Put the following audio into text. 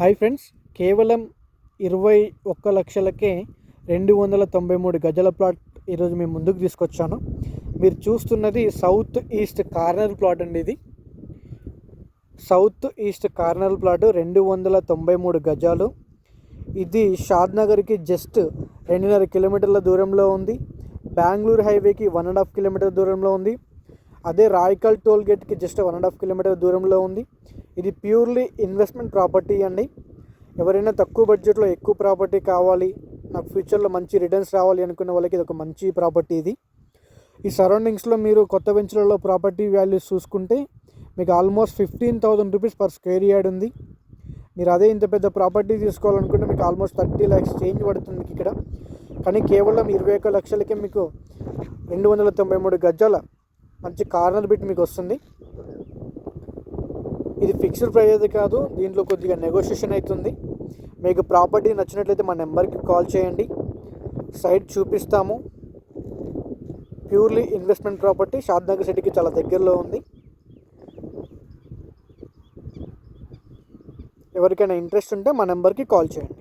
Hi friends, కేవలం 21 లక్షలకే 293 గజాల plot ఈరోజు మేము ముందుకు తీసుకొచ్చాను. మీరు చూస్తున్నది సౌత్ ఈస్ట్ కార్నర్ ప్లాట్ అండి. ఇది సౌత్ ఈస్ట్ కార్నర్ ప్లాట్ 293 గజాలు. ఇది షాద్నగర్కి జస్ట్ 2.5 కిలోమీటర్ల దూరంలో ఉంది. బెంగళూరు హైవేకి 1.5 కిలోమీటర్ దూరంలో ఉంది. అదే రాయకల్ టోల్ గేట్కి జస్ట్ 1.5 కిలోమీటర్ దూరంలో ఉంది. ఇది ప్యూర్లీ ఇన్వెస్ట్మెంట్ ప్రాపర్టీ అండి. ఎవరైనా తక్కువ బడ్జెట్లో ఎక్కువ ప్రాపర్టీ కావాలి, నాకు ఫ్యూచర్లో మంచి రిటర్న్స్ రావాలి అనుకున్న వాళ్ళకి ఇది ఒక మంచి ప్రాపర్టీ. ఇది ఈ సరౌండింగ్స్లో మీరు కొత్త వెంచర్లలో ప్రాపర్టీ వాల్యూస్ చూసుకుంటే మీకు almost 15,000 rupees per square yard ఉంది. మీరు అదే ఇంత పెద్ద ప్రాపర్టీ తీసుకోవాలనుకుంటే మీకు ఆల్మోస్ట్ 30 lakhs చేంజ్ పడుతుంది మీకు ఇక్కడ. కానీ కేవలం 21 లక్షలకే మీకు 293 గజాల మంచి కార్నర్ బిట్ మీకు వస్తుంది. ఇది ఫిక్స్డ్ ప్రైస్ అయితే కాదు, దీంట్లో కొద్దిగా నెగోషియేషన్ అవుతుంది. మీకు ప్రాపర్టీ నచ్చినట్లయితే మా నెంబర్కి కాల్ చేయండి, సైట్ చూపిస్తాము. ప్యూర్లీ ఇన్వెస్ట్మెంట్ ప్రాపర్టీ, షాద్నగర్ సిటీకి చాలా దగ్గరలో ఉంది. ఎవరికైనా ఇంట్రెస్ట్ ఉంటే మా నెంబర్కి కాల్ చేయండి.